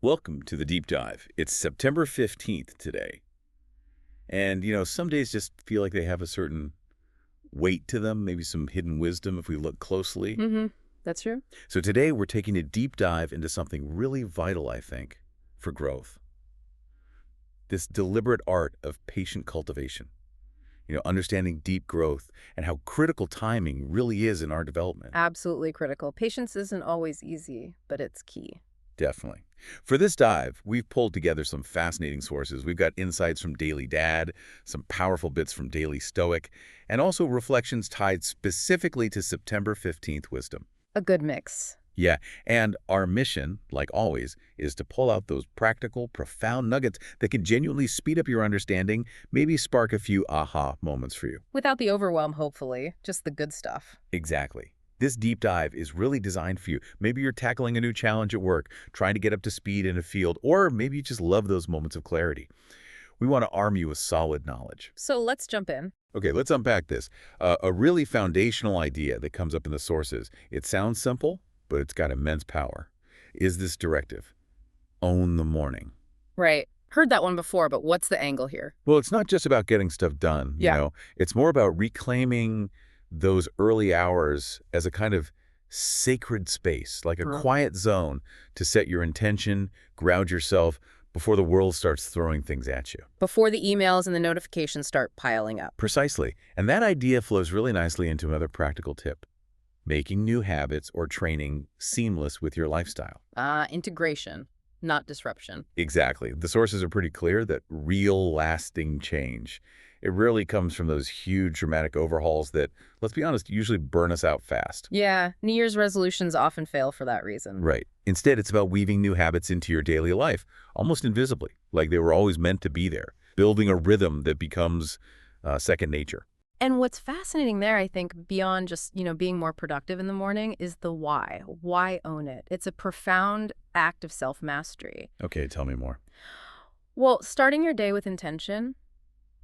Welcome to the deep dive. It's September 15th today. And, some days just feel like they have a certain weight to them, maybe some hidden wisdom if we look closely. Mm-hmm. That's true. So today we're taking a deep dive into something really vital, I think, for growth. This deliberate art of patient cultivation. Understanding deep growth and how critical timing really is in our development. Absolutely critical. Patience isn't always easy, but it's key. Definitely. For this dive, we've pulled together some fascinating sources. We've got insights from Daily Dad, some powerful bits from Daily Stoic, and also reflections tied specifically to September 15th wisdom. A good mix. Yeah, and our mission, like always, is to pull out those practical, profound nuggets that can genuinely speed up your understanding, maybe spark a few aha moments for you. Without the overwhelm, hopefully. Just the good stuff. Exactly. This deep dive is really designed for you. Maybe you're tackling a new challenge at work, trying to get up to speed in a field, or maybe you just love those moments of clarity. We want to arm you with solid knowledge. So let's jump in. Okay, let's unpack this. A really foundational idea that comes up in the sources. It sounds simple, but it's got immense power. Is this directive? Own the morning. Right. Heard that one before, but what's the angle here? Well, it's not just about getting stuff done, Yeah. It's more about reclaiming those early hours as a kind of sacred space, like a quiet zone to set your intention, ground yourself before the world starts throwing things at you. Before the emails and the notifications start piling up. Precisely. And that idea flows really nicely into another practical tip: making new habits or training seamless with your lifestyle. Integration, not disruption. Exactly. The sources are pretty clear that real lasting change, it rarely comes from those huge dramatic overhauls that, let's be honest, usually burn us out fast. Yeah, New Year's resolutions often fail for that reason. Right. Instead, it's about weaving new habits into your daily life, almost invisibly, like they were always meant to be there, building a rhythm that becomes second nature. And what's fascinating there, I think, beyond just, being more productive in the morning is the why. Why own it? It's a profound act of self-mastery. Okay, tell me more. Well, starting your day with intention,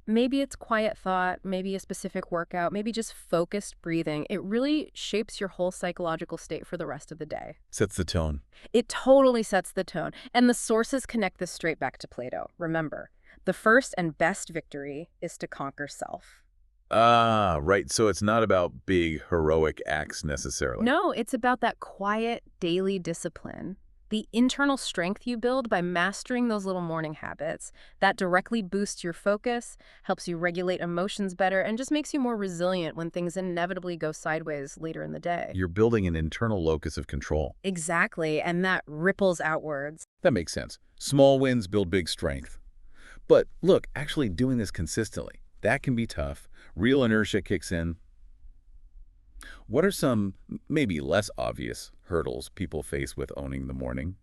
maybe it's quiet thought, maybe a specific workout, maybe just focused breathing. It really shapes your whole psychological state for the rest of the day. Sets the tone. It totally sets the tone. And the sources connect this straight back to Plato. Remember, the first and best victory is to conquer self. Ah, right. So it's not about big heroic acts necessarily. No, it's about that quiet daily discipline. The internal strength you build by mastering those little morning habits that directly boosts your focus, helps you regulate emotions better, and just makes you more resilient when things inevitably go sideways later in the day. You're building an internal locus of control. Exactly, and that ripples outwards. That makes sense. Small wins build big strength. But look, actually doing this consistently, that can be tough. Real inertia kicks in. What are some, maybe less obvious, hurdles people face with owning the morning?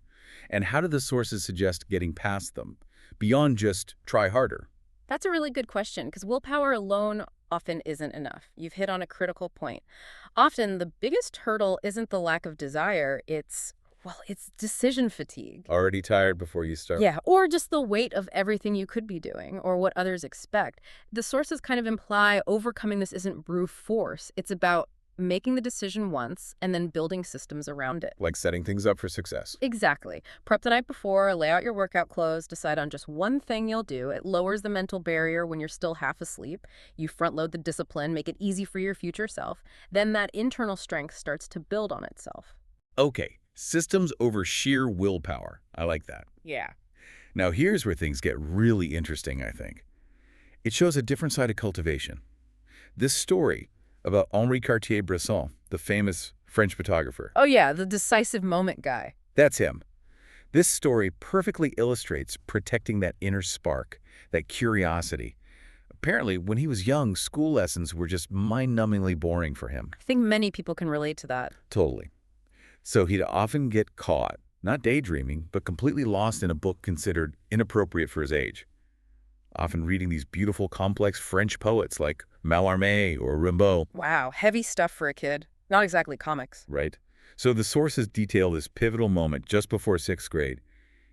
And how do the sources suggest getting past them, beyond just try harder? That's a really good question, because willpower alone often isn't enough. You've hit on a critical point. Often, the biggest hurdle isn't the lack of desire, it's decision fatigue. Already tired before you start? Yeah, or just the weight of everything you could be doing or what others expect. The sources kind of imply overcoming this isn't brute force. It's about making the decision once and then building systems around it. Like setting things up for success. Exactly. Prep the night before, lay out your workout clothes, decide on just one thing you'll do. It lowers the mental barrier when you're still half asleep. You front load the discipline, make it easy for your future self. Then that internal strength starts to build on itself. Okay, systems over sheer willpower. I like that. Yeah. Now here's where things get really interesting, I think. It shows a different side of cultivation. This story about Henri Cartier-Bresson, the famous French photographer. Oh yeah, the decisive moment guy. That's him. This story perfectly illustrates protecting that inner spark, that curiosity. Apparently, when he was young, school lessons were just mind-numbingly boring for him. I think many people can relate to that. Totally. So he'd often get caught, not daydreaming, but completely lost in a book considered inappropriate for his age. Often reading these beautiful, complex French poets like Mallarmé or Rimbaud. Wow, heavy stuff for a kid. Not exactly comics. Right? So the sources detail this pivotal moment just before 6th grade.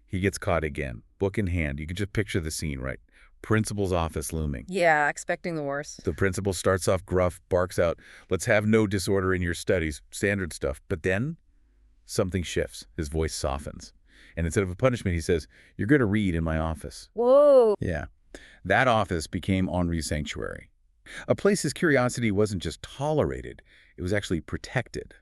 He gets caught again, book in hand. You can just picture the scene, right? Principal's office looming. Yeah, expecting the worst. The principal starts off gruff, barks out, "Let's have no disorder in your studies," standard stuff. But then something shifts. His voice softens. And instead of a punishment, he says, "You're going to read in my office." Whoa. Yeah. That office became Henri's sanctuary. A place his curiosity wasn't just tolerated, it was actually protected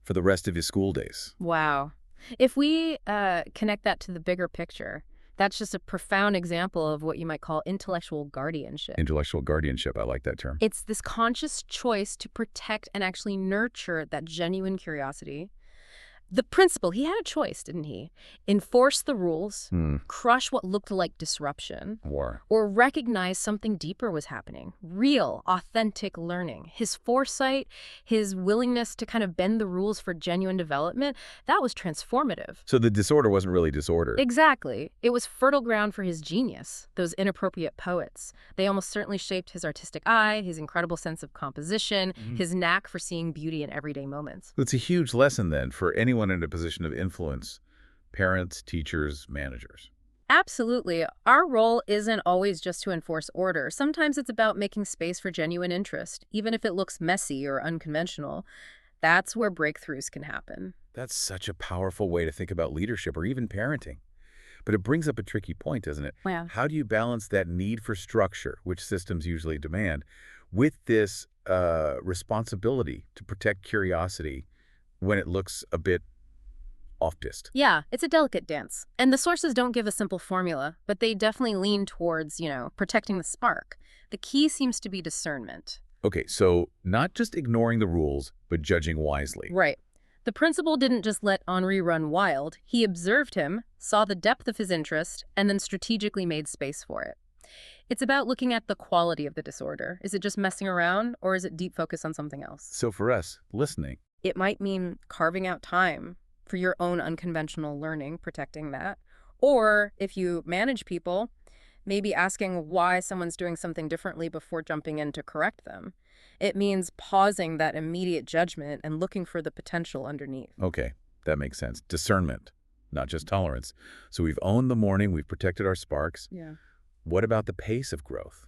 for the rest of his school days. Wow. If we connect that to the bigger picture, that's just a profound example of what you might call intellectual guardianship. Intellectual guardianship, I like that term. It's this conscious choice to protect and actually nurture that genuine curiosity. The principal, he had a choice, didn't he? Enforce the rules, crush what looked like disruption, War. or recognize something deeper was happening. Real, authentic learning. His foresight, his willingness to kind of bend the rules for genuine development, that was transformative. So the disorder wasn't really disorder. Exactly. It was fertile ground for his genius, those inappropriate poets. They almost certainly shaped his artistic eye, his incredible sense of composition, his knack for seeing beauty in everyday moments. It's a huge lesson then for anyone in a position of influence, parents, teachers, managers. Absolutely. Our role isn't always just to enforce order. Sometimes it's about making space for genuine interest, even if it looks messy or unconventional. That's where breakthroughs can happen. That's such a powerful way to think about leadership or even parenting. But it brings up a tricky point, doesn't it? Yeah. How do you balance that need for structure, which systems usually demand, with this responsibility to protect curiosity when it looks a bit off-piste? Yeah, it's a delicate dance. And the sources don't give a simple formula, but they definitely lean towards, protecting the spark. The key seems to be discernment. Okay, so not just ignoring the rules, but judging wisely. Right. The principal didn't just let Henri run wild. He observed him, saw the depth of his interest, and then strategically made space for it. It's about looking at the quality of the disorder. Is it just messing around, or is it deep focus on something else? So for us, listening. It might mean carving out time for your own unconventional learning, protecting that. Or if you manage people, maybe asking why someone's doing something differently before jumping in to correct them. It means pausing that immediate judgment and looking for the potential underneath. Okay, that makes sense. Discernment, not just tolerance. So we've owned the morning, we've protected our sparks. Yeah. What about the pace of growth?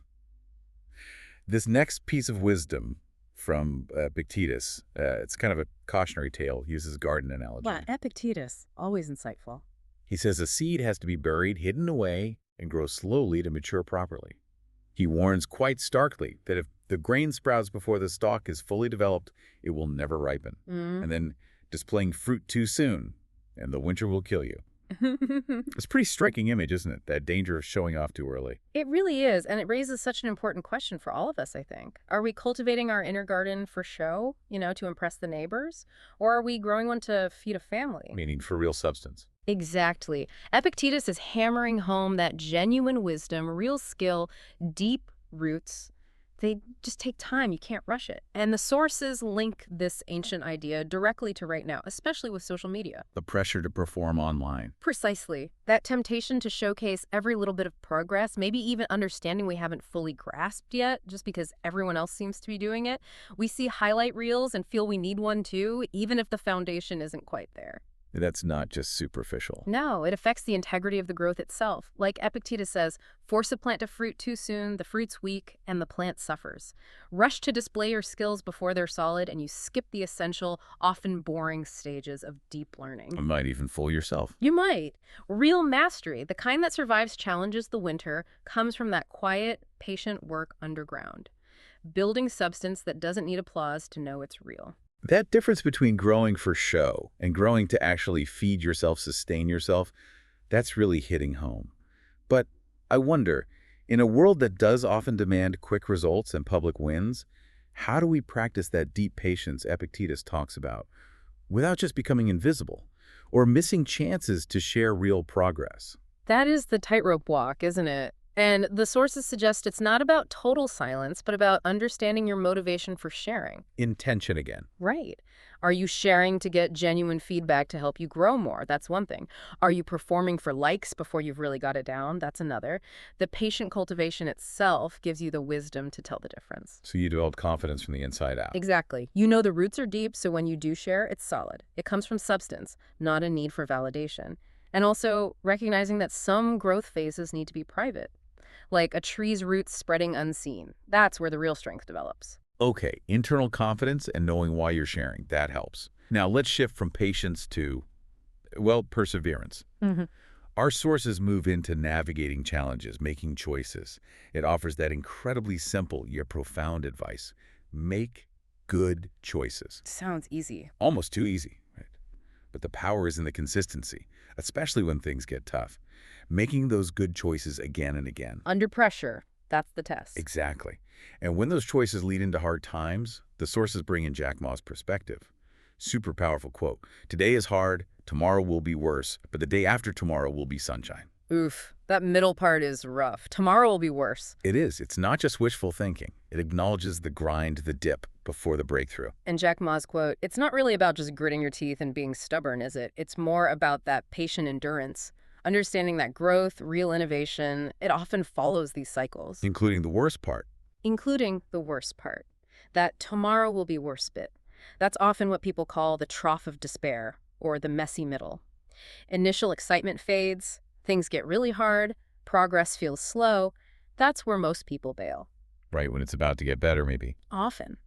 This next piece of wisdom from Epictetus, it's kind of a cautionary tale, uses garden analogy. Wow, Epictetus, always insightful. He says a seed has to be buried, hidden away, and grow slowly to mature properly. He warns quite starkly that if the grain sprouts before the stalk is fully developed, it will never ripen. And then displaying fruit too soon, and the winter will kill you. It's a pretty striking image, isn't it? That danger of showing off too early. It really is, and it raises such an important question for all of us, I think. Are we cultivating our inner garden for show, to impress the neighbors? Or are we growing one to feed a family? Meaning for real substance. Exactly. Epictetus is hammering home that genuine wisdom, real skill, deep roots. They just take time. You can't rush it. And the sources link this ancient idea directly to right now, especially with social media. The pressure to perform online. Precisely. That temptation to showcase every little bit of progress, maybe even understanding we haven't fully grasped yet, just because everyone else seems to be doing it. We see highlight reels and feel we need one too, even if the foundation isn't quite there. That's not just superficial. No, it affects the integrity of the growth itself. Like Epictetus says, force a plant to fruit too soon, the fruit's weak, and the plant suffers. Rush to display your skills before they're solid, and you skip the essential, often boring stages of deep learning. You might even fool yourself. You might. Real mastery, the kind that survives challenges the winter, comes from that quiet, patient work underground. Building substance that doesn't need applause to know it's real. That difference between growing for show and growing to actually feed yourself, sustain yourself, that's really hitting home. But I wonder, in a world that does often demand quick results and public wins, how do we practice that deep patience Epictetus talks about without just becoming invisible or missing chances to share real progress? That is the tightrope walk, isn't it? And the sources suggest it's not about total silence, but about understanding your motivation for sharing. Intention again. Right. Are you sharing to get genuine feedback to help you grow more? That's one thing. Are you performing for likes before you've really got it down? That's another. The patient cultivation itself gives you the wisdom to tell the difference. So you develop confidence from the inside out. Exactly. You know the roots are deep, so when you do share, it's solid. It comes from substance, not a need for validation. And also recognizing that some growth phases need to be private. Like a tree's roots spreading unseen. That's where the real strength develops. Okay, internal confidence and knowing why you're sharing, that helps. Now let's shift from patience to Well, perseverance. Hmm. Our sources move into navigating challenges, making choices. It offers that incredibly simple yet profound advice. Make good choices. Sounds easy. Almost too easy, right? But the power is in the consistency, especially when things get tough. Making those good choices again and again. Under pressure, that's the test. Exactly. And when those choices lead into hard times, the sources bring in Jack Ma's perspective. Super powerful quote. Today is hard, tomorrow will be worse, but the day after tomorrow will be sunshine. Oof, that middle part is rough. Tomorrow will be worse. It is. It's not just wishful thinking. It acknowledges the grind, the dip, before the breakthrough. And Jack Ma's quote, it's not really about just gritting your teeth and being stubborn, is it? It's more about that patient endurance, understanding that growth, real innovation, it often follows these cycles. Including the worst part. Including the worst part, that tomorrow will be worse bit. That's often what people call the trough of despair, or the messy middle. Initial excitement fades, things get really hard, progress feels slow. That's where most people bail. Right, when it's about to get better, maybe. Often.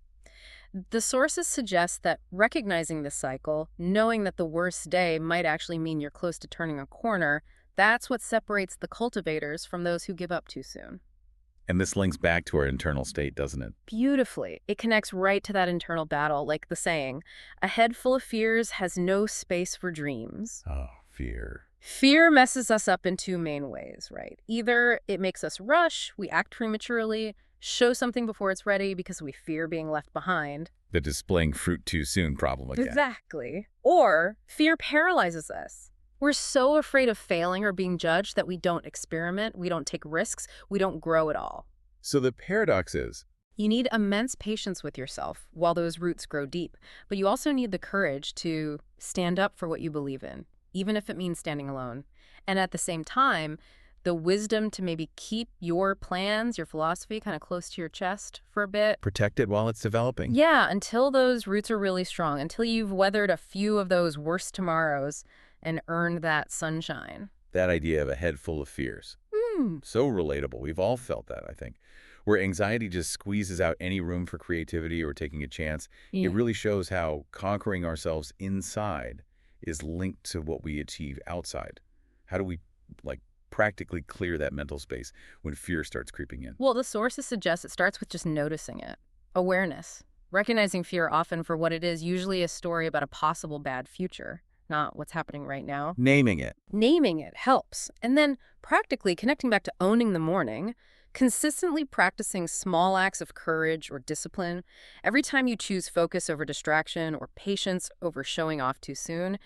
The sources suggest that recognizing this cycle, knowing that the worst day might actually mean you're close to turning a corner, that's what separates the cultivators from those who give up too soon. And this links back to our internal state, doesn't it? Beautifully. It connects right to that internal battle, like the saying, a head full of fears has no space for dreams. Oh, fear. Fear messes us up in two main ways, right? Either it makes us rush, we act prematurely, show something before it's ready because we fear being left behind. The displaying fruit too soon problem again. Exactly. Or fear paralyzes us. We're so afraid of failing or being judged that we don't experiment, we don't take risks, we don't grow at all. So the paradox is, You need immense patience with yourself while those roots grow deep, but you also need the courage to stand up for what you believe in, even if it means standing alone. And at the same time, the wisdom to maybe keep your plans, your philosophy kind of close to your chest for a bit. protect it while it's developing. Yeah, until those roots are really strong, until you've weathered a few of those worst tomorrows and earned that sunshine. That idea of a head full of fears. So relatable. We've all felt that, I think. Where anxiety just squeezes out any room for creativity or taking a chance. Yeah. It really shows how conquering ourselves inside is linked to what we achieve outside. How do we, practically clear that mental space when fear starts creeping in? Well, the sources suggest it starts with just noticing it. Awareness. Recognizing fear often for what it is, usually a story about a possible bad future, not what's happening right now. Naming it. Naming it helps. And then practically connecting back to owning the morning, consistently practicing small acts of courage or discipline. Every time you choose focus over distraction or patience over showing off too soon,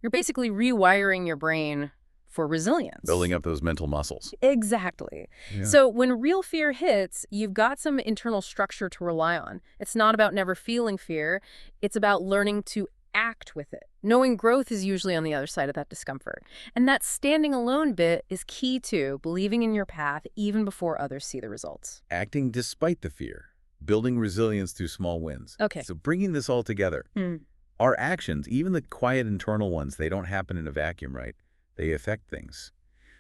you're basically rewiring your brain for resilience. Building up those mental muscles. Exactly. Yeah. So when real fear hits, you've got some internal structure to rely on. It's not about never feeling fear. It's about learning to act with it. Knowing growth is usually on the other side of that discomfort. And that standing alone bit is key to believing in your path even before others see the results. Acting despite the fear. Building resilience through small wins. Okay. So bringing this all together. Our actions, even the quiet internal ones, they don't happen in a vacuum, right? They affect things.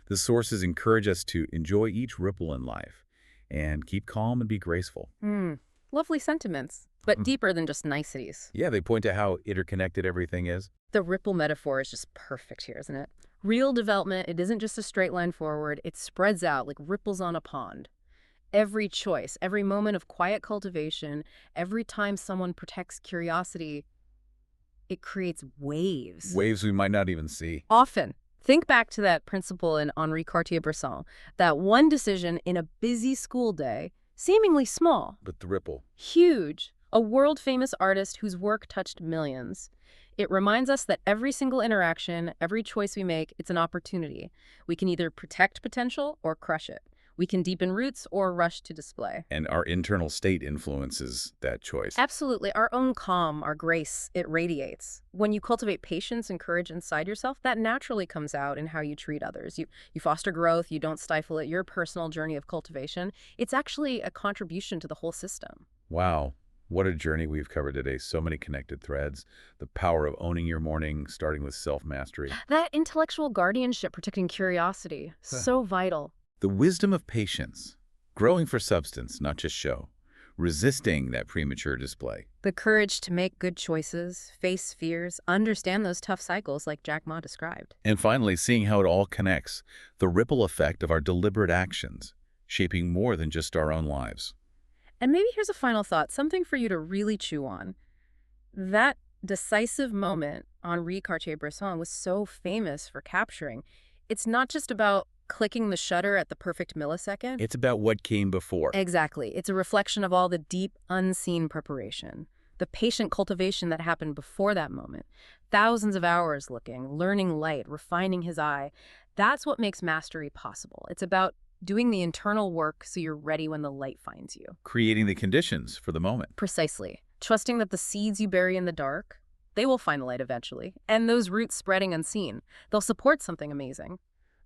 The sources encourage us to enjoy each ripple in life and keep calm and be graceful. Lovely sentiments, but deeper than just niceties. Yeah, they point to how interconnected everything is. The ripple metaphor is just perfect here, isn't it? Real development, it isn't just a straight line forward. It spreads out like ripples on a pond. Every choice, every moment of quiet cultivation, every time someone protects curiosity, it creates waves. Waves we might not even see. Often. Think back to that principle in Henri Cartier-Bresson, that one decision in a busy school day, seemingly small, But the ripple. huge, a world-famous artist whose work touched millions. It reminds us that every single interaction, every choice we make, it's an opportunity. We can either protect potential or crush it. We can deepen roots or rush to display. And our internal state influences that choice. Absolutely. Our own calm, our grace, it radiates. When you cultivate patience and courage inside yourself, that naturally comes out in how you treat others. You foster growth, you don't stifle it. Your personal journey of cultivation, it's actually a contribution to the whole system. Wow. What a journey we've covered today. So many connected threads. The power of owning your morning, starting with self-mastery. That intellectual guardianship, protecting curiosity, so vital. The wisdom of patience. Growing for substance, not just show. resisting that premature display. The courage to make good choices, face fears, understand those tough cycles like Jack Ma described. And finally, seeing how it all connects, the ripple effect of our deliberate actions, shaping more than just our own lives. And maybe here's a final thought, something for you to really chew on. That decisive moment Henri Cartier-Bresson was so famous for capturing. It's not just about clicking the shutter at the perfect millisecond. It's about what came before. Exactly. It's a reflection of all the deep, unseen preparation, the patient cultivation that happened before that moment. Thousands of hours looking, learning light, refining his eye. That's what makes mastery possible. It's about doing the internal work so you're ready when the light finds you. Creating the conditions for the moment. Precisely. Trusting that the seeds you bury in the dark, they will find the light eventually. And those roots spreading unseen, they'll support something amazing.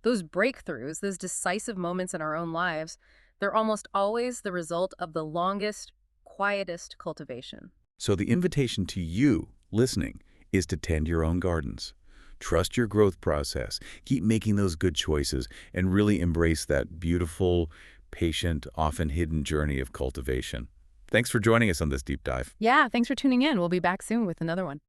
Those breakthroughs, those decisive moments in our own lives, they're almost always the result of the longest, quietest cultivation. So the invitation to you, listening, is to tend your own gardens. Trust your growth process. Keep making those good choices and really embrace that beautiful, patient, often hidden journey of cultivation. Thanks for joining us on this deep dive. Yeah, thanks for tuning in. We'll be back soon with another one.